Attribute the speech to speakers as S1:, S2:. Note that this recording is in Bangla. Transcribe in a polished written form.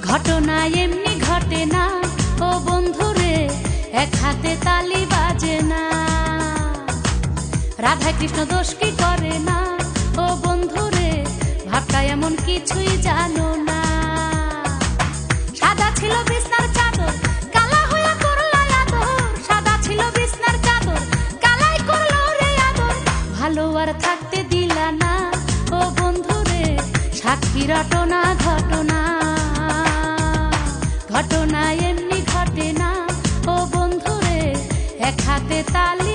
S1: ঘটনা এমনি ঘটে না ও বন্ধুরে, এক হাতে তালি বাজে না। রাধা কৃষ্ণ দোষ কি করে না ও বন্ধুরে, ভাবটা এমন কিছুই জানো না। সাদা ছিল বিছনার চাদর, কালা হইয়া করলা আদর। সাদা ছিল বিছনার চাদর, কালাই করলো রে আদর। ভালো আর থাকতে দিলা না ও বন্ধুরে, সাক্ষী রটনা ঘটনা। ঘটনা এমনি ঘটে না ও বন্ধুরে, এক হাতে তালি